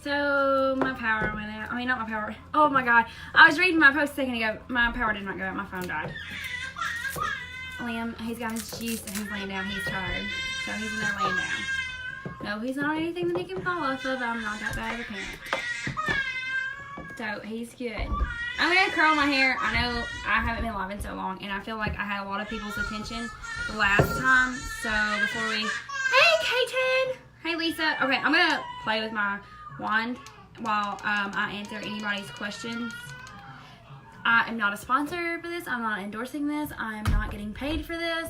So my power went out. I mean, not my power. Oh my God. I was reading my post a second ago. My power did not go out. My phone died. Liam, he's got his juice and he's laying down. He's tired. So he's in there laying down. No, he's not on anything that he can fall off of. I'm not that bad of a parent. So he's good. I'm going to curl my hair. I know I haven't been live in so long, and I feel like I had a lot of people's attention the last time. So before we... Hey, Katen! Hey, Lisa. Okay, I'm going to play with my wand while I answer anybody's questions. I am not a sponsor for this. I'm not endorsing this. I'm not getting paid for this.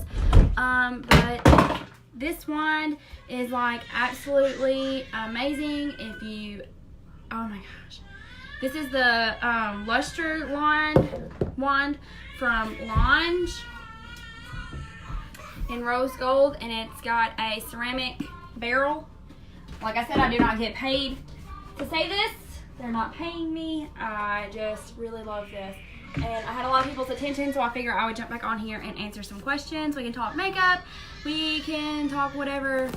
But this wand is like absolutely amazing. If you, oh my gosh, this is the luster wand from Lange in rose gold, and it's got a ceramic barrel. Like I said, I do not get paid to say this. They're not paying me. I just really love this. And I had a lot of people's attention, so I figured I would jump back on here and answer some questions. We can talk makeup. We can talk whatever.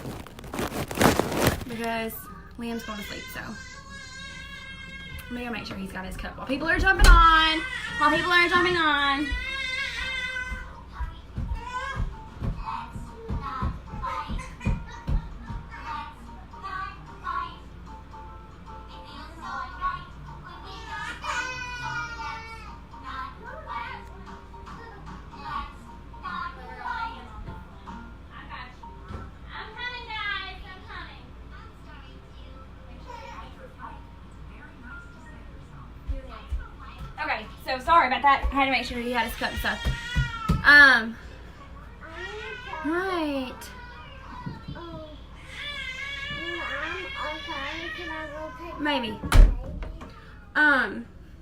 Because Liam's going to sleep, so. I'm going to make sure he's got his cup while people are jumping on. Okay, so sorry about that. I had to make sure he had his cup and stuff. Right. Maybe.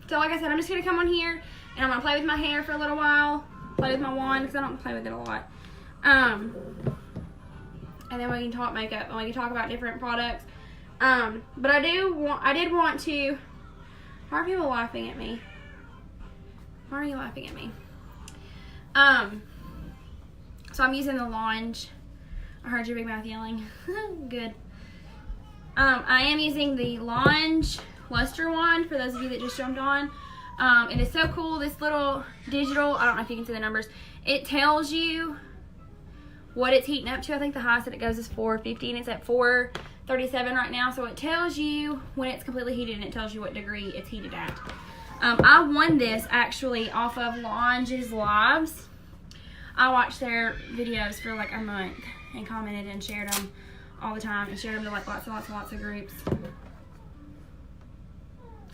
So like I said, I'm just gonna come on here and I'm gonna play with my hair for a little while. Play with my wand because I don't play with it a lot. And then we can talk makeup and we can talk about different products. But I did want to. Why are people laughing at me? Why are you laughing at me? So I'm using the Lange. I heard your big mouth yelling. Good. I am using the Lange luster wand for those of you that just jumped on. It is so cool. This little digital, I don't know if you can see the numbers. It tells you what it's heating up to. I think the highest that it goes is 450 and it's at 437 right now. So it tells you when it's completely heated and it tells you what degree it's heated at. I won this actually off of Lange's lives. I watched their videos for like a month and commented and shared them all the time and shared them to like lots of groups.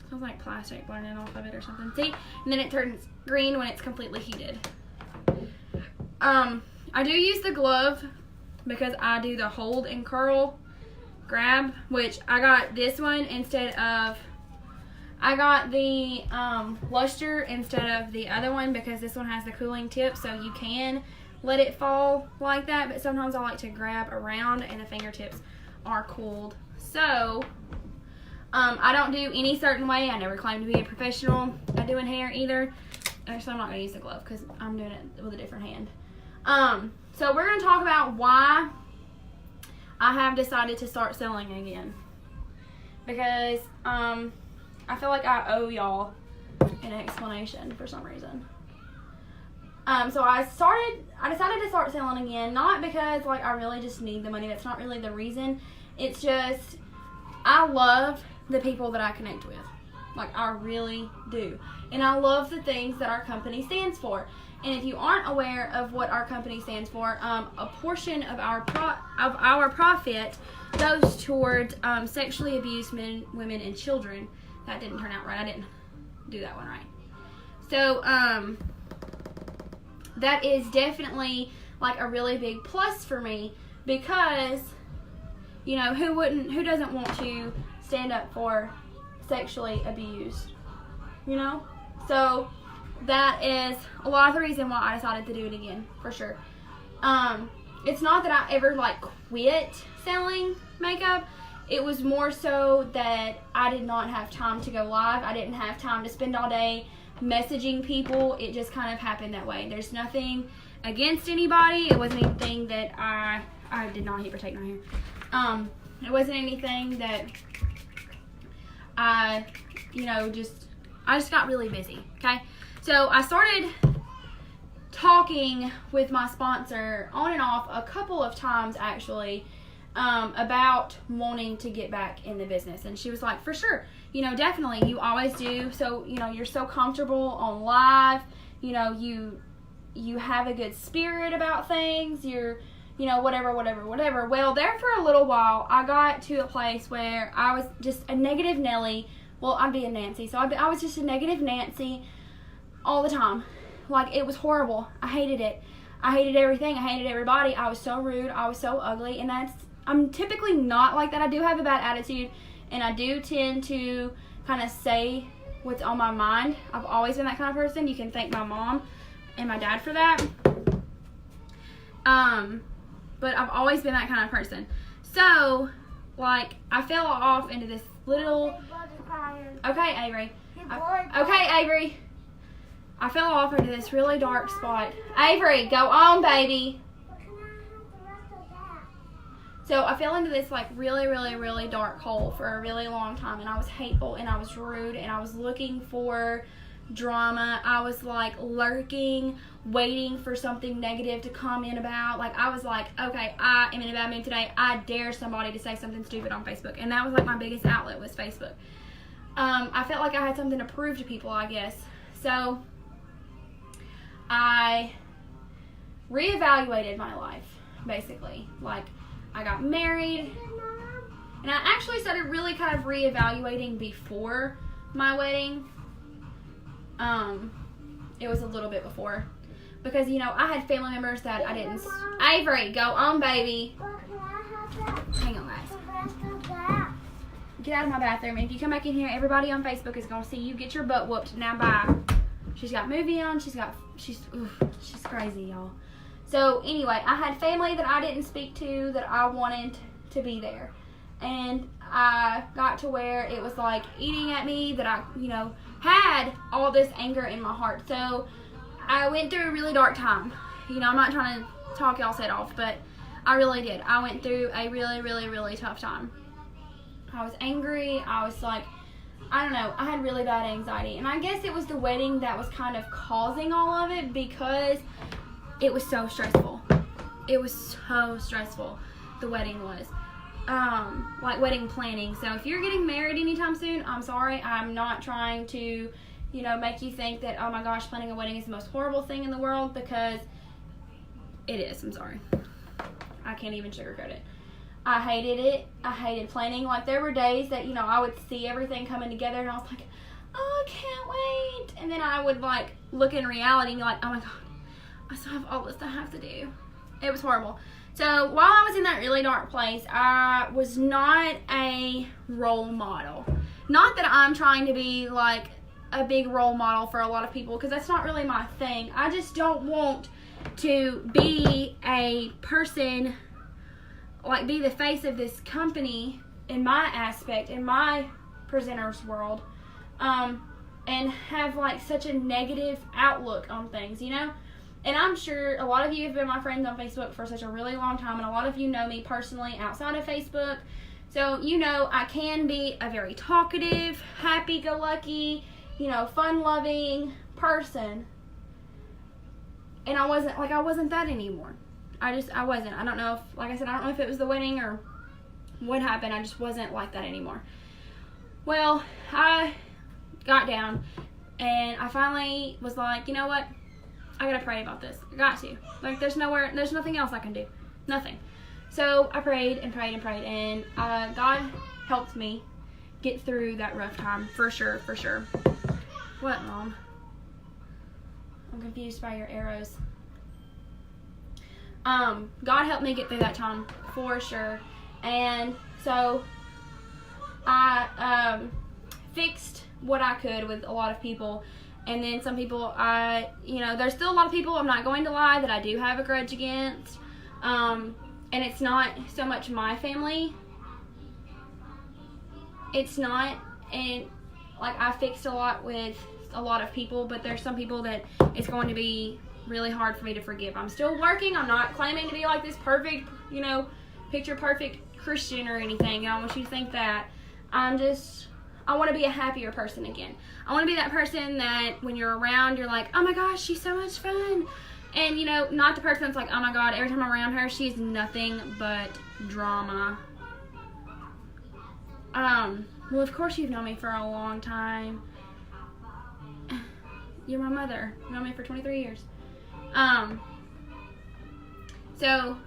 Smells like plastic burning off of it or something. See? And then it turns green when it's completely heated. I do use the glove because I do the hold and curl grab, which I got this one instead of, I got the luster instead of the other one because this one has the cooling tip, so you can let it fall like that, but sometimes I like to grab around and the fingertips are cooled. So I don't do any certain way. I never claim to be a professional at doing hair either. Actually, I'm not going to use the glove because I'm doing it with a different hand. So we're going to talk about why I have decided to start selling again. Because I feel like I owe y'all an explanation for some reason. So I decided to start selling again, not because like I really just need the money. That's not really the reason. It's just I love the people that I connect with. Like I really do. And I love the things that our company stands for. And if you aren't aware of what our company stands for, a portion of our profit goes towards sexually abused men, women, and children. That didn't turn out right. I didn't do that one right. So that is definitely like a really big plus for me because, you know, who doesn't want to stand up for sexually abused, you know? So that is a lot of the reason why I decided to do it again, for sure. It's not that I ever like quit selling makeup. It was more so that I did not have time to go live. I didn't have time to spend all day messaging people. It just kind of happened that way. There's nothing against anybody. It wasn't anything that I did not hit protect my hair. It wasn't anything that I just got really busy, okay? So I started talking with my sponsor on and off a couple of times, actually, about wanting to get back in the business. And she was like, for sure, definitely, you always do. So, you're so comfortable on live, you have a good spirit about things, you're, whatever. Well, there for a little while, I got to a place where I was just a negative Nelly. Well, I'm being Nancy, so I was just a negative Nancy all the time. Like, it was horrible. I hated it. I hated everything. I hated everybody. I was so rude. I was so ugly. And I'm typically not like that. I do have a bad attitude, and I do tend to kind of say what's on my mind. I've always been that kind of person. You can thank my mom and my dad for that. But I've always been that kind of person. So, like, I fell off into this little... Okay, Avery. Okay, Avery. I fell off into this really dark spot. Avery, go on, baby. So I fell into this, like, really, really, really dark hole for a really long time, and I was hateful, and I was rude, and I was looking for drama. I was, like, lurking, waiting for something negative to comment about. Like, I was like, okay, I am in a bad mood today. I dare somebody to say something stupid on Facebook, and that was, like, my biggest outlet was Facebook. I felt like I had something to prove to people, I guess. So I reevaluated my life, basically. Like, I got married, and I actually started really kind of reevaluating before my wedding. It was a little bit before, because, I had family members that I didn't... Avery, go on, baby. Hang on, guys. Get out of my bathroom, and if you come back in here, everybody on Facebook is going to see you get your butt whooped. Now, bye. She's got movie on. She's crazy, y'all. So, anyway, I had family that I didn't speak to that I wanted to be there. And I got to where it was, like, eating at me, that I, had all this anger in my heart. So, I went through a really dark time. I'm not trying to talk y'all's head off, but I really did. I went through a really, really, really tough time. I was angry. I was, like, I don't know. I had really bad anxiety. And I guess it was the wedding that was kind of causing all of it, because it was so stressful. It was so stressful, the wedding was. Like wedding planning. So if you're getting married anytime soon, I'm sorry. I'm not trying to, make you think that, oh my gosh, planning a wedding is the most horrible thing in the world, because it is. I'm sorry. I can't even sugarcoat it. I hated it. I hated planning. Like, there were days that, I would see everything coming together, and I was like, oh, I can't wait. And then I would, like, look in reality and be like, oh my God, I still have all this I have to do. It was horrible. So while I was in that really dark place, I was not a role model. Not that I'm trying to be, like, a big role model for a lot of people, because that's not really my thing. I just don't want to be a person, like, be the face of this company in my aspect, in my presenter's world, and have, like, such a negative outlook on things, And I'm sure a lot of you have been my friends on Facebook for such a really long time, and a lot of you know me personally outside of Facebook. So, I can be a very talkative, happy-go-lucky, fun-loving person. And I wasn't that anymore. I wasn't. I don't know if, like I said, I don't know if it was the wedding or what happened. I just wasn't like that anymore. Well, I got down, and I finally was like, you know what? I gotta pray about this. I got to. Like, there's nothing else I can do. Nothing. So I prayed and prayed and prayed, and God helped me get through that rough time, for sure, for sure. What, Mom? I'm confused by your arrows. God helped me get through that time, for sure. And so I fixed what I could with a lot of people. And then some people, there's still a lot of people, I'm not going to lie, that I do have a grudge against. And it's not so much my family. It's not. And, like, I fixed a lot with a lot of people, but there's some people that it's going to be really hard for me to forgive. I'm still working. I'm not claiming to be, like, this perfect, picture perfect Christian or anything. I don't want you to think that. I'm I want to be a happier person again. I want to be that person that when you're around, you're like, oh my gosh, she's so much fun. And, you know, not the person that's like, oh my God, every time I'm around her, she's nothing but drama. Well, of course you've known me for a long time. You're my mother. You've known me for 23 years. So,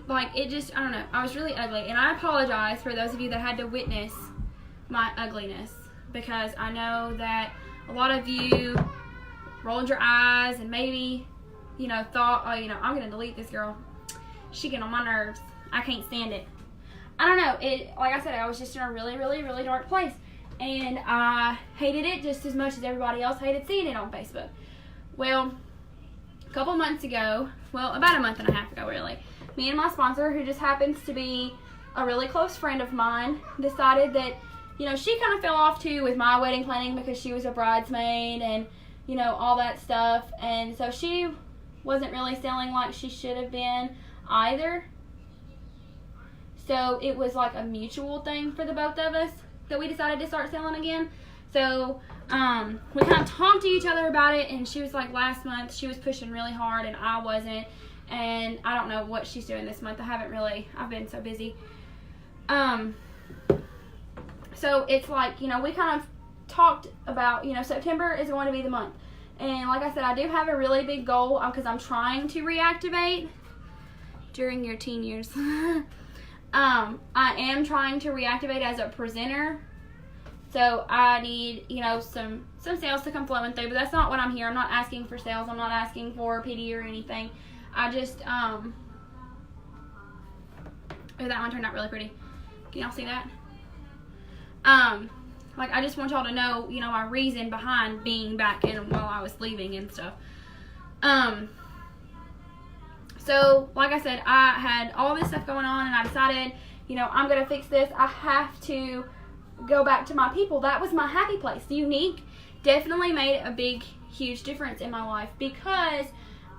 like, it just, I don't know. I was really ugly. And I apologize for those of you that had to witness my ugliness. Because I know that a lot of you rolled your eyes and maybe, you know, thought, oh, you know, I'm going to delete this girl. She getting on my nerves. I can't stand it. I don't know. Like I said, I was just in a really, really, really dark place. And I hated it just as much as everybody else hated seeing it on Facebook. Well, a couple months ago, well, about a month and a half ago, really, me and my sponsor, who just happens to be a really close friend of mine, decided that, you know, she kind of fell off too with my wedding planning because she was a bridesmaid and, you know, all that stuff. And so she wasn't really selling like she should have been either. So it was like a mutual thing for the both of us that we decided to start selling again. So we kind of talked to each other about it, and she was like, last month she was pushing really hard and I wasn't. And I don't know what she's doing this month. I've been so busy. So it's like, you know, we kind of talked about, you know, September is going to be the month. And like I said, I do have a really big goal because I'm trying to reactivate during your teen years. I am trying to reactivate as a presenter. So I need, you know, some sales to come flowing through, but that's not what I'm here. I'm not asking for sales. I'm not asking for PD or anything. I just, oh, that one turned out really pretty. Can y'all see that? Like, I just want y'all to know, you know, my reason behind being back in while I was leaving and stuff. So, like I said, I had all this stuff going on, and I decided, you know, I'm going to fix this. I have to go back to my people. That was my happy place. Unique definitely made a big, huge difference in my life because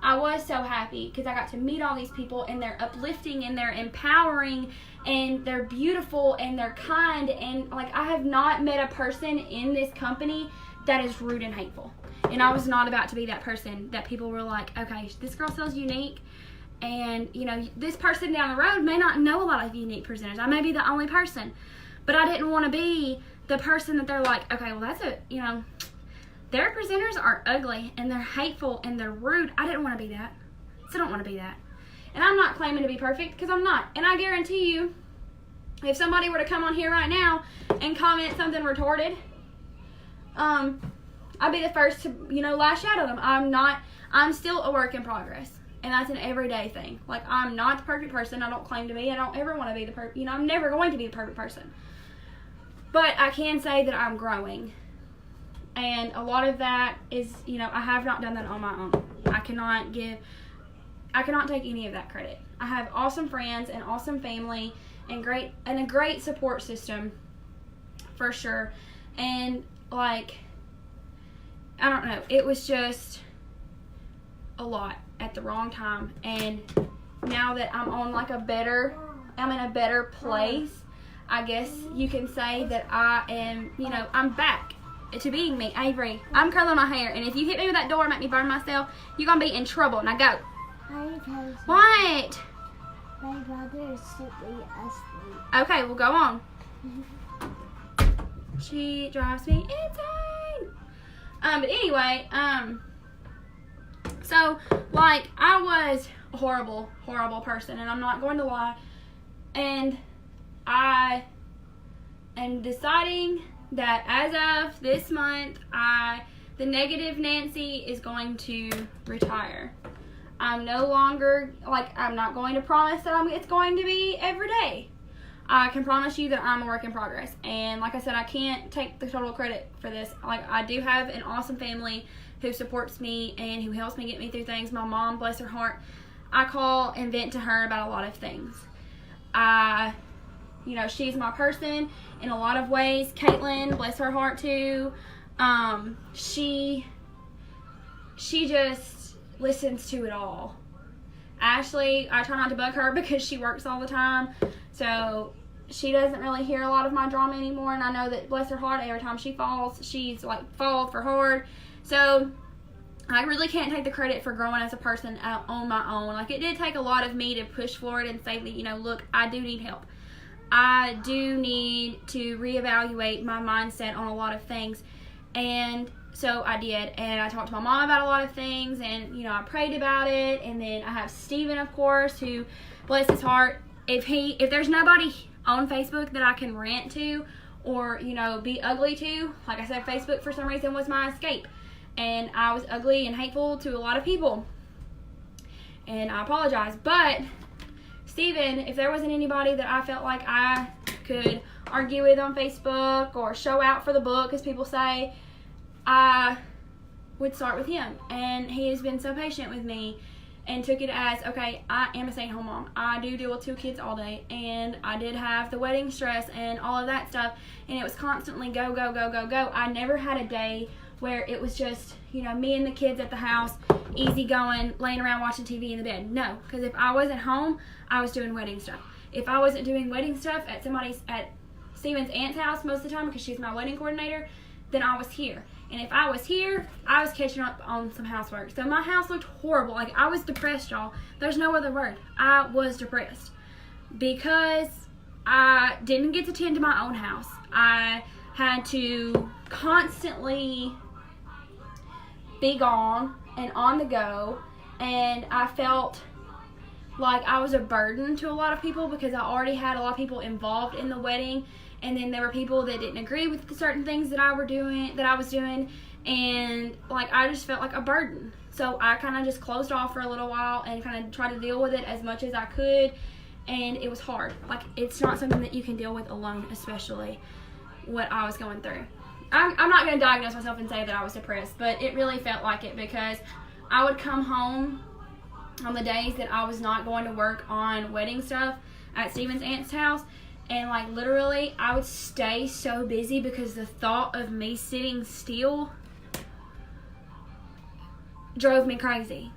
I was so happy because I got to meet all these people, and they're uplifting, and they're empowering, and they're beautiful, and they're kind, and, like, I have not met a person in this company that is rude and hateful. And I was not about to be that person that people were like, okay, this girl sells Unique. And, you know, this person down the road may not know a lot of Unique presenters. I may be the only person. But I didn't want to be the person that they're like, okay, well, that's a, you know, their presenters are ugly, and they're hateful, and they're rude. I didn't want to be that. So I don't want to be that. And I'm not claiming to be perfect, because I'm not. And I guarantee you, if somebody were to come on here right now and comment something retorted, I'd be the first to, you know, lash out at them. I'm still a work in progress. And that's an everyday thing. Like, I'm not the perfect person. I don't claim to be. I don't ever want to be the perfect, you know, I'm never going to be the perfect person. But I can say that I'm growing. And a lot of that is, you know, I have not done that on my own. I cannot take any of that credit. I have awesome friends and awesome family and a great support system for sure. And, like, I don't know, it was just a lot at the wrong time. And now that I'm in a better place, I guess you can say that I am, you know, I'm back to being me. Avery, I'm curling my hair, and if you hit me with that door and make me burn myself, you're gonna be in trouble. Now go. What? My brother is simply asleep. Okay, well, go on. She drives me insane. But anyway, so, like, I was a horrible, horrible person, and I'm not going to lie. And I am deciding that as of this month, the negative Nancy is going to retire. I'm no longer, like, I'm not going to promise that it's going to be every day. I can promise you that I'm a work in progress. And like I said, I can't take the total credit for this. Like, I do have an awesome family who supports me and who helps me get me through things. My mom, bless her heart, I call and vent to her about a lot of things. You know, she's my person in a lot of ways. Caitlin, bless her heart too. She just listens to it all. Ashley, I try not to bug her because she works all the time. So she doesn't really hear a lot of my drama anymore, and I know that, bless her heart, every time she falls, she's like fall for hard. So I really can't take the credit for growing as a person on my own. Like, it did take a lot of me to push forward and say that, you know, look, I do need help. I do need to reevaluate my mindset on a lot of things. And so I did, and I talked to my mom about a lot of things, and, you know, I prayed about it. And then I have Steven, of course, who, bless his heart, if there's nobody on Facebook that I can rant to or, you know, be ugly to, like I said, Facebook for some reason was my escape. And I was ugly and hateful to a lot of people. And I apologize. But Steven, if there wasn't anybody that I felt like I could argue with on Facebook or show out for the book, as people say, I would start with him. And he has been so patient with me and took it as, okay, I am a stay-at-home mom. I do deal with 2 kids all day, and I did have the wedding stress and all of that stuff, and it was constantly go, go, go, go, go. I never had a day where it was just, you know, me and the kids at the house, easy going, laying around watching TV in the bed. No, because if I wasn't home, I was doing wedding stuff. If I wasn't doing wedding stuff at Steven's aunt's house most of the time, because she's my wedding coordinator, then I was here. And if I was here, I was catching up on some housework. So my house looked horrible. Like, I was depressed, y'all. There's no other word. I was depressed because I didn't get to tend to my own house. I had to constantly be gone and on the go, and I felt like I was a burden to a lot of people because I already had a lot of people involved in the wedding. And then there were people that didn't agree with the certain things that I was doing, and like I just felt like a burden. So I kind of just closed off for a little while and kind of tried to deal with it as much as I could, and it was hard. Like, it's not something that you can deal with alone, especially what I was going through. I'm not going to diagnose myself and say that I was depressed, but it really felt like it because I would come home on the days that I was not going to work on wedding stuff at Steven's aunt's house. And, like, literally, I would stay so busy because the thought of me sitting still drove me crazy.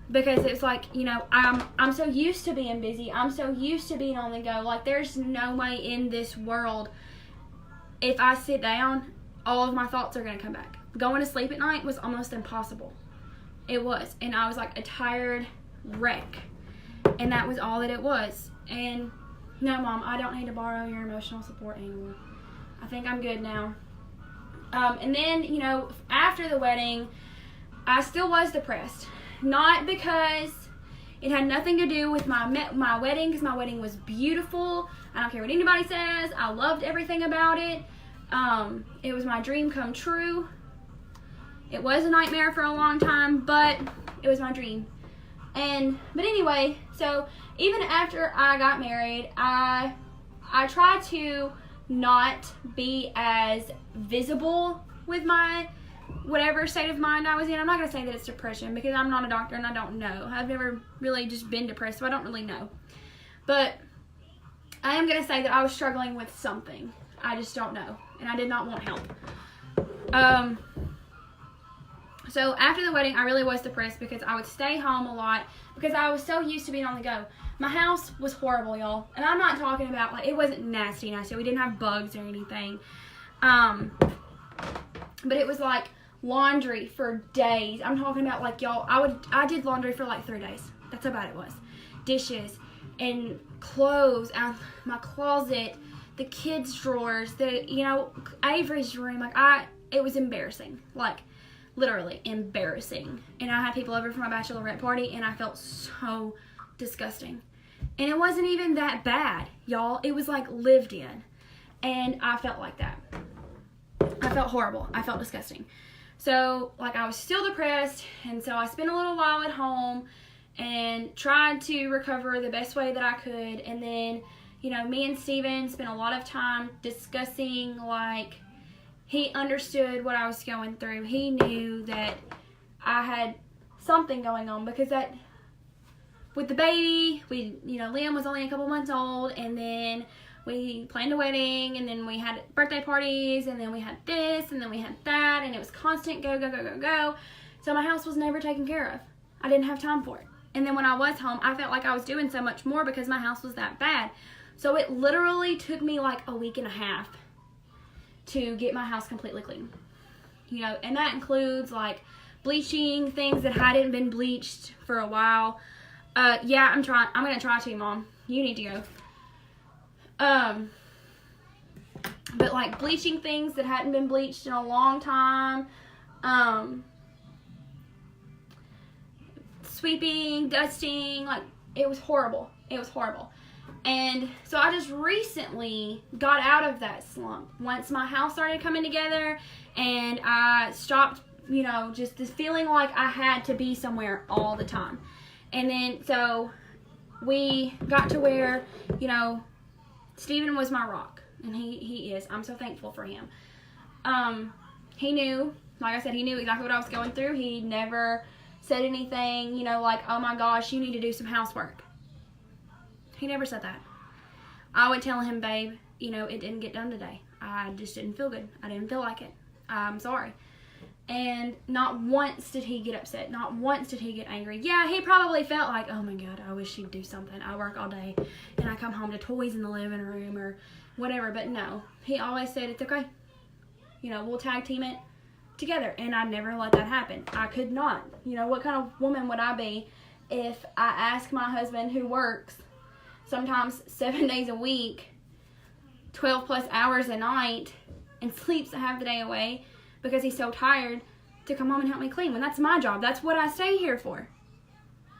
Because it's like, you know, I'm so used to being busy. I'm so used to being on the go. Like, there's no way in this world, if I sit down, all of my thoughts are going to come back. Going to sleep at night was almost impossible. It was. And I was like a tired wreck. And that was all that it was. And no, Mom, I don't need to borrow your emotional support anymore. I think I'm good now. And then, you know, after the wedding, I still was depressed. Not because it had nothing to do with my wedding, because my wedding was beautiful. I don't care what anybody says. I loved everything about it. It was my dream come true. It was a nightmare for a long time, but it was my dream. But anyway, so even after I got married, I tried to not be as visible with my whatever state of mind I was in. I'm not going to say that it's depression because I'm not a doctor and I don't know. I've never really just been depressed, so I don't really know. But I am going to say that I was struggling with something. I just don't know, and I did not want help. So after the wedding, I really was depressed because I would stay home a lot because I was so used to being on the go. My house was horrible, y'all. And I'm not talking about, like, it wasn't nasty. We didn't have bugs or anything. But it was like laundry for days. I'm talking about, like, y'all, I did laundry for like 3 days. That's how bad it was. Dishes and clothes out my closet, the kids' drawers, Avery's room. Like, it was embarrassing. Like, literally embarrassing. And I had people over for my bachelorette party, and I felt so disgusting. And it wasn't even that bad, y'all. It was like lived in. And I felt like that. I felt horrible. I felt disgusting. So, like, I was still depressed, and so I spent a little while at home and tried to recover the best way that I could. And then, me and Steven spent a lot of time discussing, like, he understood what I was going through. He knew that I had something going on because that, with the baby, Liam was only a couple months old, and then we planned a wedding, and then we had birthday parties, and then we had this, and then we had that, and it was constant go, go, go, go, go. So my house was never taken care of. I didn't have time for it. And then when I was home, I felt like I was doing so much more because my house was that bad. So it literally took me like a week and a half to get my house completely clean. You know, and that includes like bleaching things that hadn't been bleached for a while. Yeah, I'm going to try to, Mom. You need to go. But like bleaching things that hadn't been bleached in a long time. Sweeping, dusting, like it was horrible. It was horrible. And so I just recently got out of that slump once my house started coming together and I stopped, you know, just this feeling like I had to be somewhere all the time. And then so we got to where, you know, Stephen was my rock, and he is. I'm so thankful for him. He knew, like I said, he knew exactly what I was going through. He never said anything, you know, like, oh my gosh, you need to do some housework. He never said that. I would tell him, babe, you know, it didn't get done today. I just didn't feel good. I didn't feel like it. I'm sorry. And not once did he get upset. Not once did he get angry. Yeah, he probably felt like, oh my God, I wish he'd do something. I work all day and I come home to toys in the living room or whatever. But no, he always said, it's okay. You know, we'll tag team it together. And I never let that happen. I could not. You know, what kind of woman would I be if I asked my husband, who works sometimes 7 days a week, 12 plus hours a night, and sleeps half the day away because he's so tired, to come home and help me clean when that's my job. That's what I stay here for.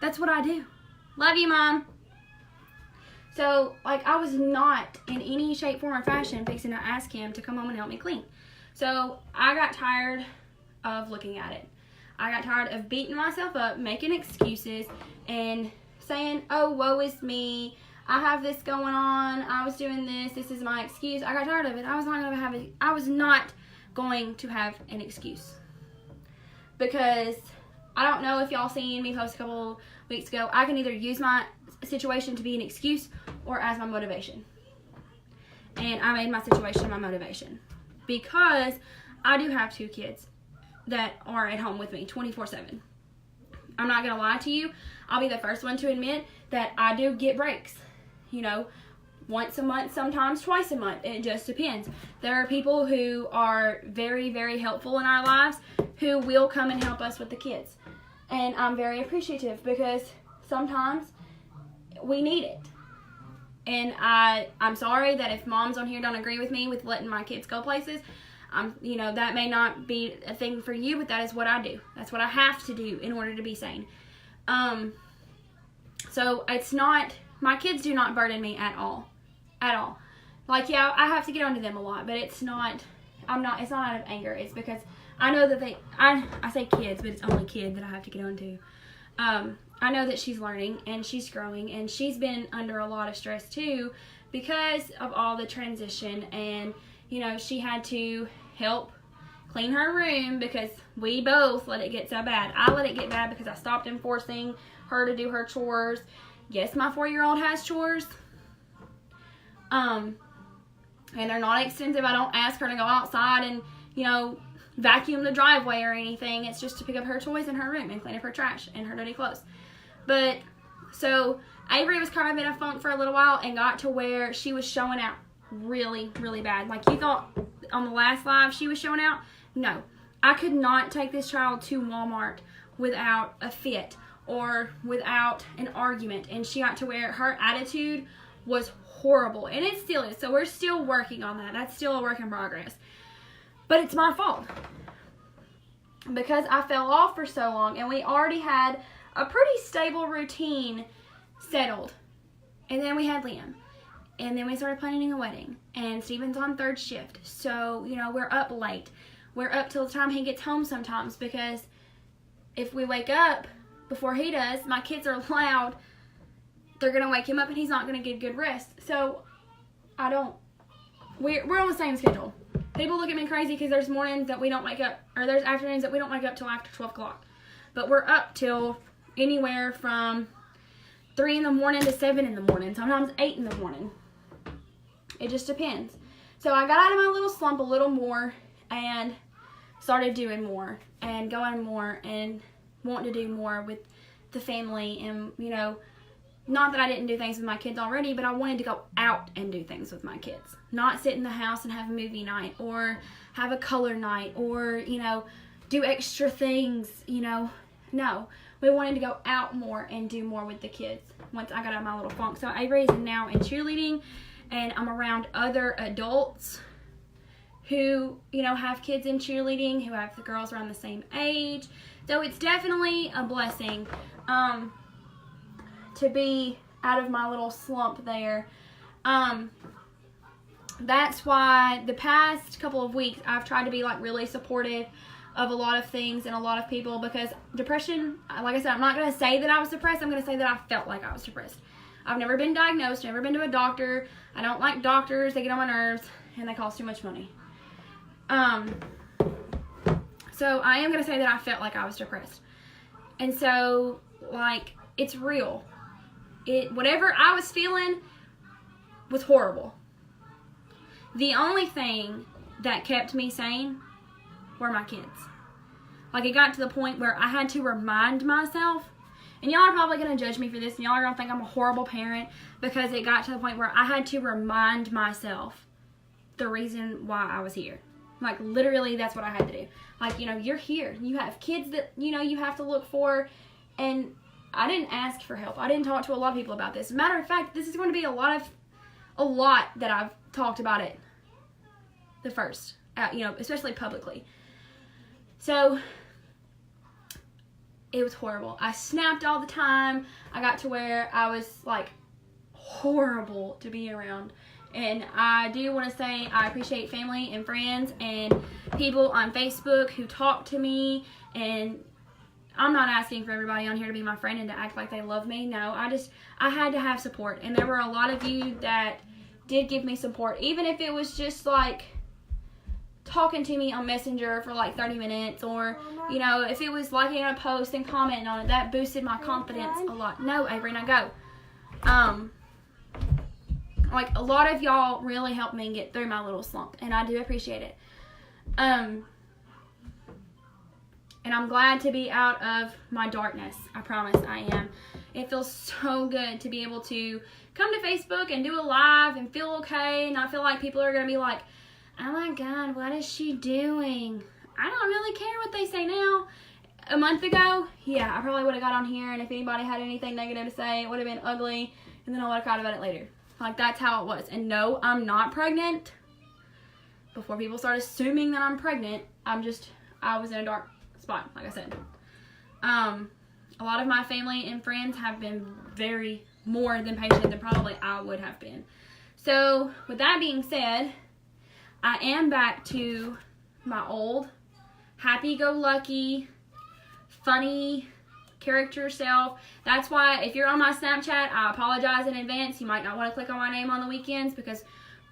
That's what I do. Love you, Mom. So, like, I was not in any shape, form, or fashion fixing to ask him to come home and help me clean. So, I got tired of looking at it. I got tired of beating myself up, making excuses, and saying, oh, woe is me. I have this going on. I was doing this. This is my excuse. I got tired of it. I was not going to have an excuse. Because I don't know if y'all seen me post a couple weeks ago. I can either use my situation to be an excuse or as my motivation. And I made my situation my motivation. Because I do have 2 kids that are at home with me 24/7. I'm not going to lie to you. I'll be the first one to admit that I do get breaks. You know, once a month, sometimes twice a month. It just depends. There are people who are very, very helpful in our lives who will come and help us with the kids. And I'm very appreciative because sometimes we need it. And I'm sorry that if moms on here don't agree with me with letting my kids go places. You know, that may not be a thing for you, but that is what I do. That's what I have to do in order to be sane. So it's not, my kids do not burden me at all. At all. Like, yeah, I have to get onto them a lot, but it's not out of anger. It's because I know that I say kids, but it's only kid that I have to get onto. I know that she's learning and she's growing and she's been under a lot of stress too because of all the transition, and, you know, she had to help clean her room because we both let it get so bad. I let it get bad because I stopped enforcing her to do her chores. Yes, my 4-year-old has chores. And they're not extensive. I don't ask her to go outside and, you know, vacuum the driveway or anything. It's just to pick up her toys in her room and clean up her trash and her dirty clothes. But, so, Avery was kind of in a funk for a little while and got to where she was showing out really, really bad. Like, you thought on the last live she was showing out? No. I could not take this child to Walmart without a fit or without an argument. And she got to where her attitude was horrible. And it still is. So we're still working on that. That's still a work in progress. But it's my fault. Because I fell off for so long. And we already had a pretty stable routine settled. And then we had Liam. And then we started planning a wedding. And Steven's on 3rd shift. So, you know, we're up late. We're up till the time he gets home sometimes. Because if we wake up before he does, my kids are loud. They're going to wake him up and he's not going to get good rest. So, we're on the same schedule. People look at me crazy because there's mornings that we don't wake up, or there's afternoons that we don't wake up till after 12 o'clock. But we're up till anywhere from 3 in the morning to 7 in the morning, sometimes 8 in the morning. It just depends. So I got out of my little slump a little more and started doing more and going more and wanting to do more with the family and, you know, not that I didn't do things with my kids already, but I wanted to go out and do things with my kids. Not sit in the house and have a movie night or have a color night or, you know, do extra things, you know. No, we wanted to go out more and do more with the kids once I got out of my little funk. So Avery is now in cheerleading, and I'm around other adults who, you know, have kids in cheerleading, who have the girls around the same age. So it's definitely a blessing to be out of my little slump there. That's why the past couple of weeks I've tried to be like really supportive of a lot of things and a lot of people, because depression, like I said, I'm not going to say that I was depressed. I'm going to say that I felt like I was depressed. I've never been diagnosed, never been to a doctor. I don't like doctors. They get on my nerves and they cost too much money. So I am going to say that I felt like I was depressed. And so, like, it's real. Whatever I was feeling was horrible. The only thing that kept me sane were my kids. Like, it got to the point where I had to remind myself, and y'all are probably going to judge me for this, and y'all are going to think I'm a horrible parent, because it got to the point where I had to remind myself the reason why I was here. Like, literally, that's what I had to do. Like, you know, you're here. You have kids that, you know, you have to look for, and I didn't ask for help. I didn't talk to a lot of people about this. As a matter of fact, this is going to be a lot that I've talked about it the first, you know, especially publicly. So, it was horrible. I snapped all the time. I got to where I was, like, horrible to be around. And I do want to say I appreciate family and friends and people on Facebook who talk to me. And I'm not asking for everybody on here to be my friend and to act like they love me. No, I had to have support. And there were a lot of you that did give me support. Even if it was just, like, talking to me on Messenger for like 30 minutes, or, you know, if it was liking a post and commenting on it, that boosted my confidence a lot. No, Avery, now go. Like, a lot of y'all really helped me get through my little slump, and I do appreciate it. And I'm glad to be out of my darkness. I promise I am. It feels so good to be able to come to Facebook and do a live and feel okay, and not feel like people are going to be like, oh my God, what is she doing? I don't really care what they say now. A month ago, yeah, I probably would have got on here, and if anybody had anything negative to say, it would have been ugly, and then I would have cried about it later. Like, that's how it was. And no, I'm not pregnant. Before people start assuming that I'm pregnant, I was in a dark spot, like I said. A lot of my family and friends have been very more than patient than probably I would have been. So, with that being said, I am back to my old happy-go-lucky, funny character self. That's why if you're on my Snapchat, I apologize in advance. You might not want to click on my name on the weekends, because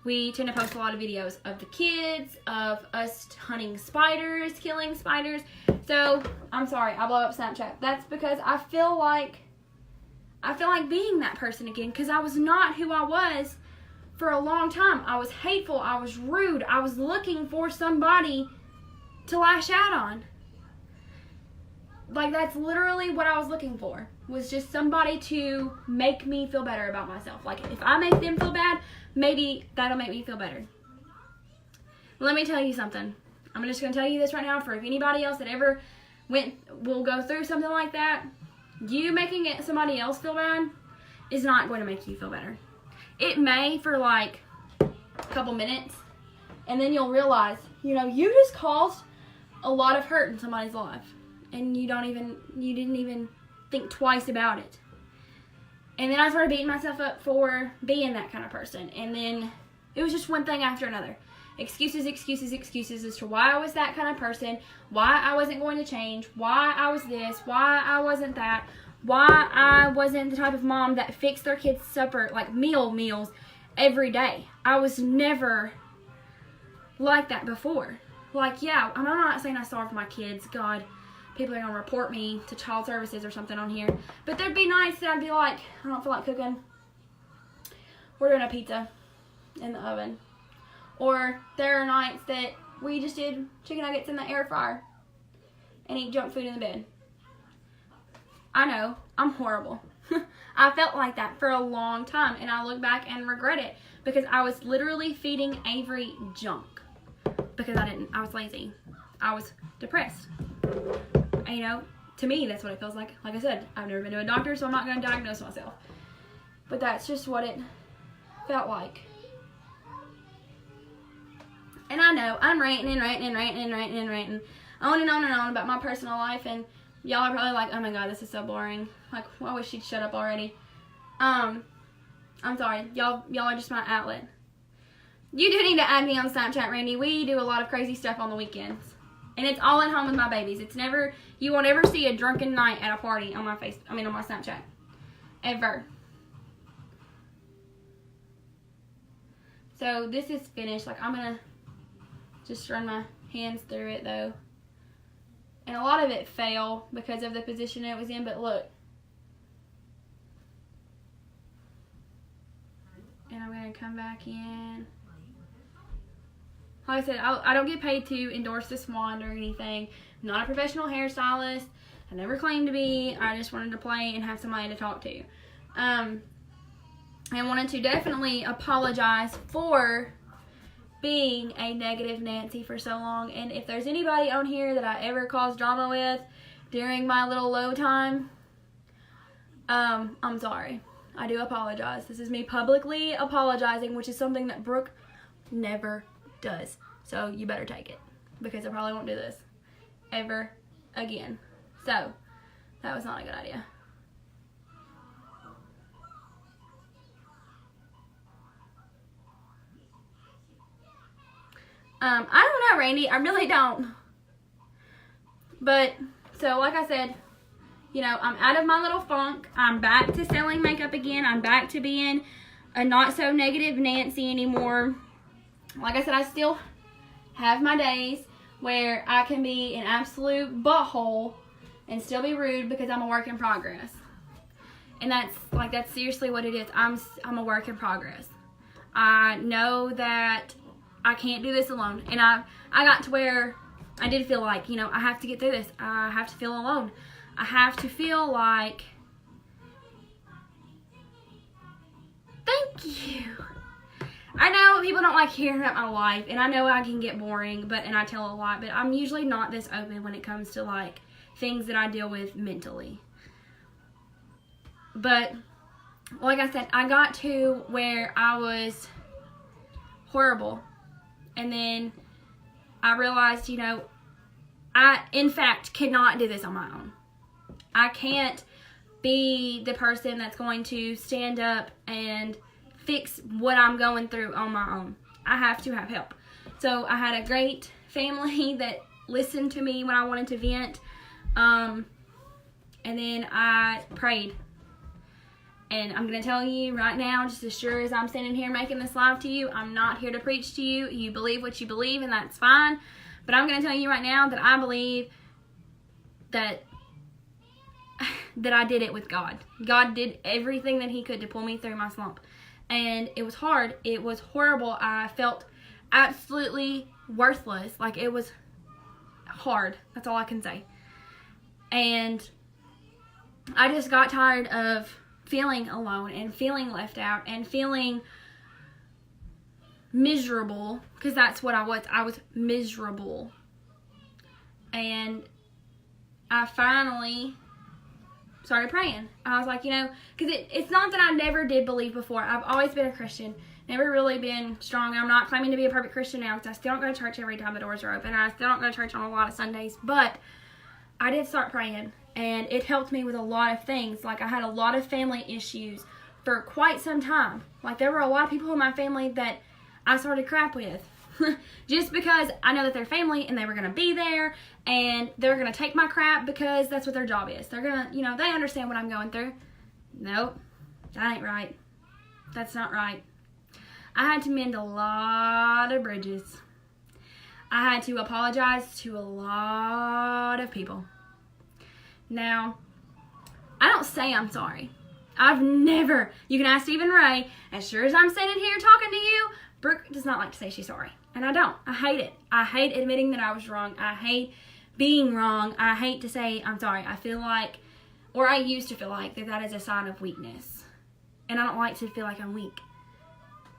we tend to post a lot of videos of the kids, of us hunting spiders, killing spiders. So, I'm sorry, I blow up Snapchat. That's because I feel like being that person again, because I was not who I was for a long time. I was hateful, I was rude, I was looking for somebody to lash out on. Like, that's literally what I was looking for, was just somebody to make me feel better about myself. Like, if I make them feel bad, maybe that'll make me feel better. Let me tell you something. I'm just going to tell you this right now, for if anybody else that ever will go through something like that, you making somebody else feel bad is not going to make you feel better. It may for like a couple minutes, and then you'll realize, you know, you just caused a lot of hurt in somebody's life, and you didn't even think twice about it. And then I started beating myself up for being that kind of person, and then it was just one thing after another. Excuses as to why I was that kind of person, why I wasn't going to change, why I was this, why I wasn't that, why I wasn't the type of mom that fixed their kids' supper, like meals every day. I was never like that before. Like, yeah, I'm not saying I starved my kids. God, people are going to report me to child services or something on here. But there'd be nights that I'd be like, I don't feel like cooking. We're doing a pizza in the oven. Or there are nights that we just did chicken nuggets in the air fryer and eat junk food in the bed. I know, I'm horrible. I felt like that for a long time, and I look back and regret it because I was literally feeding Avery junk because I was lazy. I was depressed. And, you know, to me, that's what it feels like. Like I said, I've never been to a doctor, so I'm not going to diagnose myself. But that's just what it felt like. And I know, I'm ranting on and on about my personal life, and y'all are probably like, oh my god, this is so boring. Like, I wish she'd shut up already. I'm sorry. Y'all are just my outlet. You do need to add me on Snapchat, Randy. We do a lot of crazy stuff on the weekends. And it's all at home with my babies. It's never, you won't ever see a drunken night at a party on my on my Snapchat. Ever. So this is finished. Like, I'm gonna just run my hands through it though. And a lot of it fell because of the position it was in, but look. And I'm gonna come back in. Like I said, I don't get paid to endorse this wand or anything. I'm not a professional hairstylist. I never claimed to be. I just wanted to play and have somebody to talk to. I wanted to definitely apologize for being a negative Nancy for so long. And if there's anybody on here that I ever caused drama with during my little low time, I'm sorry. I do apologize. This is me publicly apologizing, which is something that Brooke never does. So you better take it, because I probably won't do this ever again. So that was not a good idea. I don't know, Randy. I really don't. But, so like I said, you know, I'm out of my little funk. I'm back to selling makeup again. I'm back to being a not so negative Nancy anymore. Like I said, I still have my days where I can be an absolute butthole and still be rude because I'm a work in progress. And that's seriously what it is. I'm a work in progress. I know that I can't do this alone. And I got to where I did feel like, you know, I have to get through this. I have to feel alone. I have to feel like, thank you. I know people don't like hearing about my life, and I know I can get boring, and I tell a lot, but I'm usually not this open when it comes to like things that I deal with mentally. But like I said, I got to where I was horrible. And then I realized, you know, I, in fact, cannot do this on my own. I can't be the person that's going to stand up and fix what I'm going through on my own. I have to have help. So I had a great family that listened to me when I wanted to vent. And then I prayed. And I'm going to tell you right now, just as sure as I'm standing here making this live to you, I'm not here to preach to you. You believe what you believe, and that's fine. But I'm going to tell you right now that I believe that I did it with God. God did everything that he could to pull me through my slump. And it was hard. It was horrible. I felt absolutely worthless. Like, it was hard. That's all I can say. And I just got tired of feeling alone and feeling left out and feeling miserable, because that's what I was. I was miserable. And I finally started praying. I was like, you know, because it's not that I never did believe before. I've always been a Christian, never really been strong. I'm not claiming to be a perfect Christian now, because I still don't go to church every time the doors are open. I still don't go to church on a lot of Sundays, but I did start praying. And it helped me with a lot of things. Like, I had a lot of family issues for quite some time. Like, there were a lot of people in my family that I started crap with. Just because I know that they're family and they were going to be there and they're going to take my crap because that's what their job is. They're going to, you know, they understand what I'm going through. Nope, that ain't right. That's not right. I had to mend a lot of bridges. I had to apologize to a lot of people. Now, I don't say I'm sorry. I've never, you can ask Stephen Ray, as sure as I'm sitting here talking to you, Brooke does not like to say she's sorry. And I don't. I hate it. I hate admitting that I was wrong. I hate being wrong. I hate to say I'm sorry. I feel like or I used to feel like that is a sign of weakness. And I don't like to feel like I'm weak.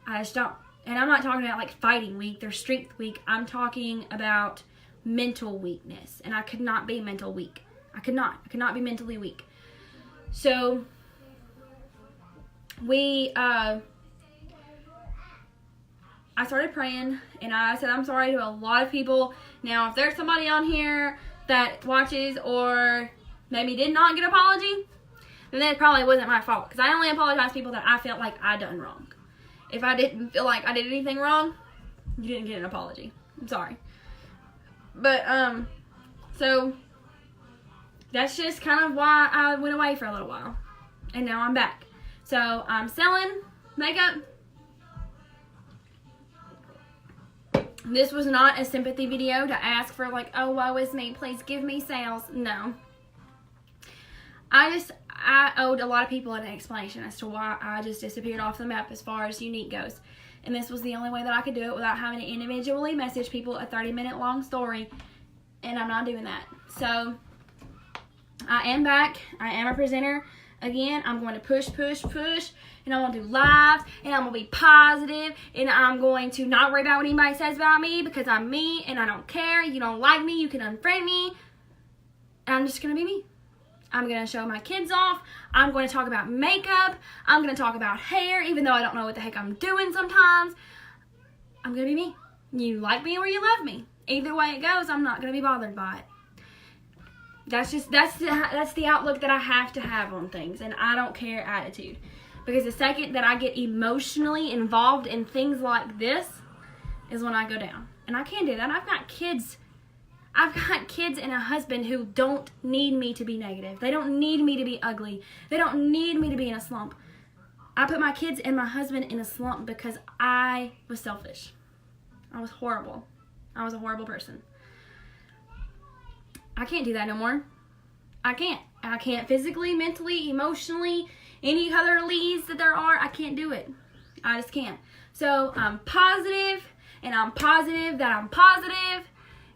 I just don't. And I'm not talking about like fighting weak, there's strength weak. I'm talking about mental weakness. And I could not be mental weak. I could not be mentally weak. So I started praying, and I said I'm sorry to a lot of people. Now, if there's somebody on here that watches or maybe did not get an apology, then that probably wasn't my fault, because I only apologize to people that I felt like I done wrong. If I didn't feel like I did anything wrong, you didn't get an apology. I'm sorry. But, so that's just kind of why I went away for a little while. And now I'm back. So I'm selling makeup. This was not a sympathy video to ask for like, oh, woe is me, please give me sales. No. I owed a lot of people an explanation as to why I just disappeared off the map as far as Unique goes. And this was the only way that I could do it without having to individually message people a 30-minute long story. And I'm not doing that. So I am back. I am a presenter. Again, I'm going to push. And I'm going to do lives. And I'm going to be positive. And I'm going to not worry about what anybody says about me, because I'm me and I don't care. You don't like me, you can unfriend me. And I'm just going to be me. I'm going to show my kids off. I'm going to talk about makeup. I'm going to talk about hair, even though I don't know what the heck I'm doing sometimes. I'm going to be me. You like me or you love me. Either way it goes, I'm not going to be bothered by it. That's the outlook that I have to have on things, and I don't care attitude. Because the second that I get emotionally involved in things like this is when I go down. And I can't do that. I've got kids and a husband who don't need me to be negative. They don't need me to be ugly. They don't need me to be in a slump. I put my kids and my husband in a slump because I was selfish. I was horrible. I was a horrible person. I can't do that no more. I can't. I can't physically, mentally, emotionally, any other leads that there are. I can't do it. I just can't. So I'm positive, and I'm positive that I'm positive.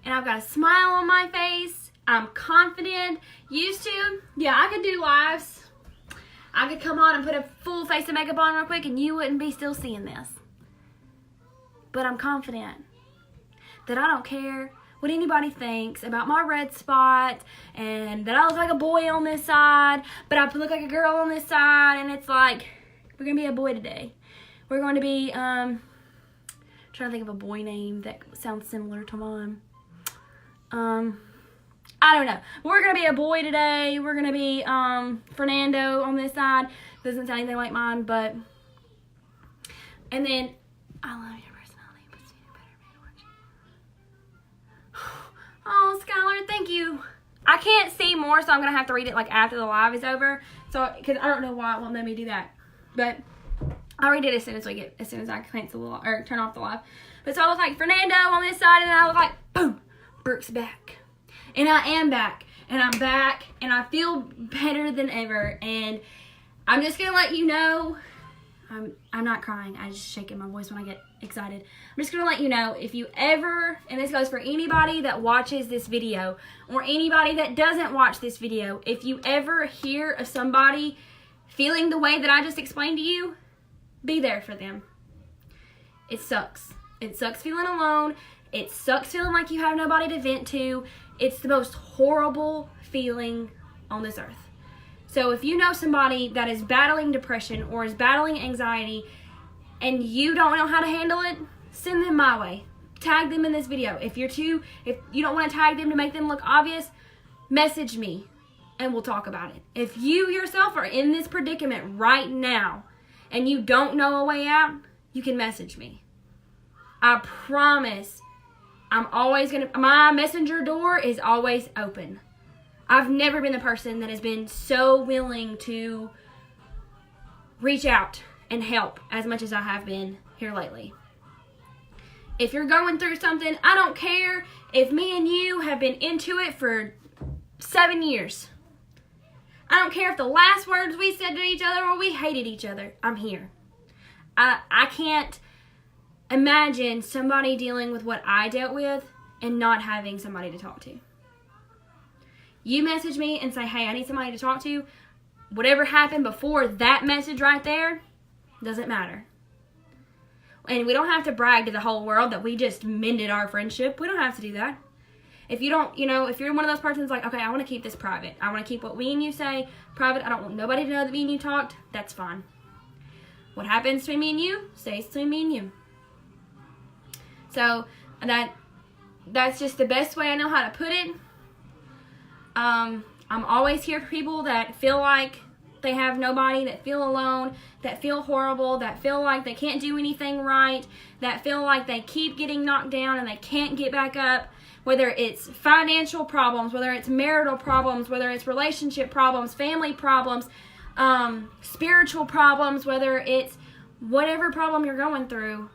And I've got a smile on my face. I'm confident. Used to, yeah, I could do lives. I could come on and put a full face of makeup on real quick and you wouldn't be still seeing this. But I'm confident that I don't care what anybody thinks about my red spot, and that I look like a boy on this side, but I look like a girl on this side, and it's like, we're going to be a boy today. We're going to be, trying to think of a boy name that sounds similar to mine. I don't know. We're going to be a boy today. We're going to be, Fernando on this side. Doesn't sound anything like mine, but, and then, I love your personality, but you better watch. Oh, Skylar, thank you. I can't see more, so I'm going to have to read it, like, after the live is over. So, because I don't know why it won't let me do that. But, I'll read it as soon as I cancel or turn off the live. But so I look like Fernando on this side, and I look like, boom, Brooke's back. And I am back. And I'm back. And I feel better than ever. And I'm just going to let you know, I'm not crying. I just shaking my voice when I get excited. I'm just going to let you know, if you ever, and this goes for anybody that watches this video, or anybody that doesn't watch this video, if you ever hear of somebody feeling the way that I just explained to you, be there for them. It sucks. It sucks feeling alone. It sucks feeling like you have nobody to vent to. It's the most horrible feeling on this earth. So if you know somebody that is battling depression or is battling anxiety and you don't know how to handle it, send them my way. Tag them in this video. If you don't want to tag them to make them look obvious, message me and we'll talk about it. If you yourself are in this predicament right now and you don't know a way out, you can message me. I promise my messenger door is always open. I've never been the person that has been so willing to reach out and help as much as I have been here lately. If you're going through something, I don't care if me and you have been into it for 7 years. I don't care if the last words we said to each other or we hated each other. I'm here. I can't imagine somebody dealing with what I dealt with and not having somebody to talk to. You message me and say, hey, I need somebody to talk to. Whatever happened before that message right there doesn't matter. And we don't have to brag to the whole world that we just mended our friendship. We don't have to do that. If you don't, if you're one of those persons like, okay, I want to keep this private. I want to keep what me and you say private. I don't want nobody to know that me and you talked. That's fine. What happens between me and you stays between me and you. So that's just the best way I know how to put it. I'm always here for people that feel like they have nobody, that feel alone, that feel horrible, that feel like they can't do anything right, that feel like they keep getting knocked down and they can't get back up, whether it's financial problems, whether it's marital problems, whether it's relationship problems, family problems, spiritual problems, whether it's whatever problem you're going through,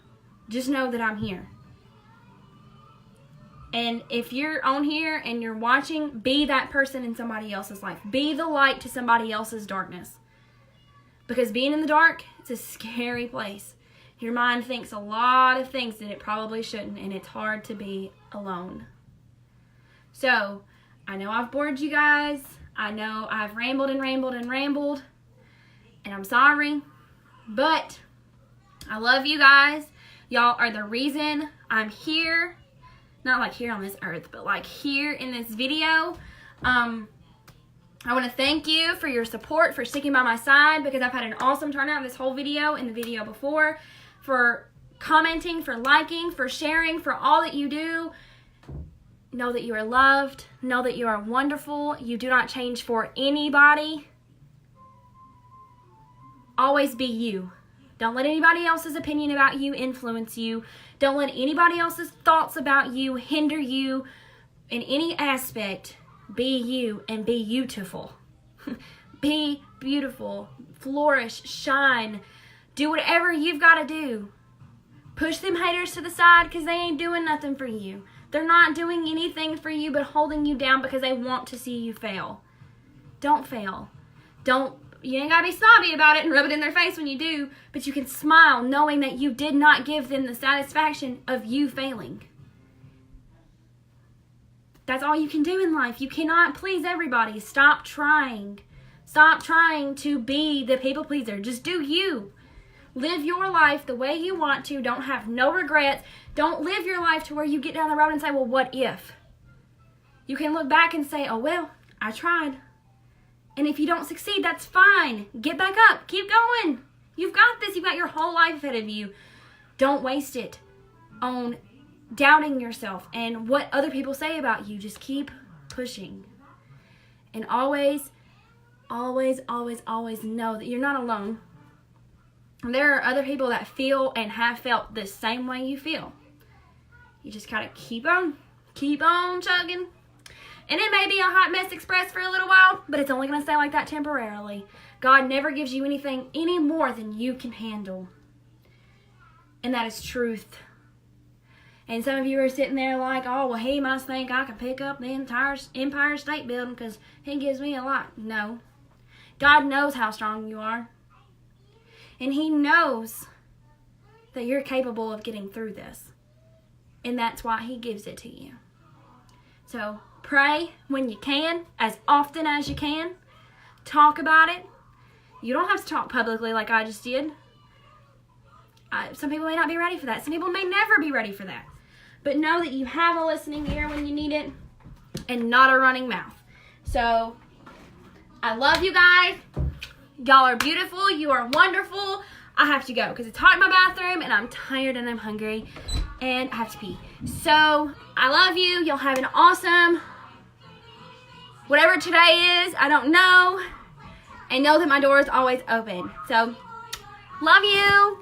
just know that I'm here. And if you're on here and you're watching, be that person in somebody else's life. Be the light to somebody else's darkness. Because being in the dark, it's a scary place. Your mind thinks a lot of things that it probably shouldn't, and it's hard to be alone. So, I know I've bored you guys. I know I've rambled and rambled and rambled. And I'm sorry. But I love you guys. Y'all are the reason I'm here. Not like here on this earth, but like here in this video. I want to thank you for your support, for sticking by my side, because I've had an awesome turnout this whole video and the video before, for commenting, for liking, for sharing, for all that you do. Know that you are loved. Know that you are wonderful. You do not change for anybody. Always be you. Don't let anybody else's opinion about you influence you. Don't let anybody else's thoughts about you hinder you in any aspect. Be you and be beautiful. Be beautiful. Flourish. Shine. Do whatever you've got to do. Push them haters to the side because they ain't doing nothing for you. They're not doing anything for you but holding you down because they want to see you fail. Don't fail. You ain't got to be snobby about it and rub it in their face when you do, but you can smile knowing that you did not give them the satisfaction of you failing. That's all you can do in life. You cannot please everybody. Stop trying. Stop trying to be the people pleaser. Just do you. Live your life the way you want to. Don't have no regrets. Don't live your life to where you get down the road and say, well, what if? You can look back and say, oh, well, I tried. And if you don't succeed, that's fine. Get back up. Keep going. You've got this. You've got your whole life ahead of you. Don't waste it on doubting yourself and what other people say about you. Just keep pushing. And always, always, always, always know that you're not alone. There are other people that feel and have felt the same way you feel. You just gotta keep on chugging. And it may be a hot mess express for a little while, but it's only going to stay like that temporarily. God never gives you anything any more than you can handle. And that is truth. And some of you are sitting there like, oh, well, he must think I can pick up the entire Empire State Building because he gives me a lot. No. God knows how strong you are. And he knows that you're capable of getting through this. And that's why he gives it to you. So, pray when you can, as often as you can. Talk about it. You don't have to talk publicly like I just did. Some people may not be ready for that. Some people may never be ready for that. But know that you have a listening ear when you need it and not a running mouth. So, I love you guys. Y'all are beautiful. You are wonderful. I have to go because it's hot in my bathroom and I'm tired and I'm hungry and I have to pee. So, I love you. Y'all have an awesome, whatever today is, I don't know. And know that my door is always open. So, love you.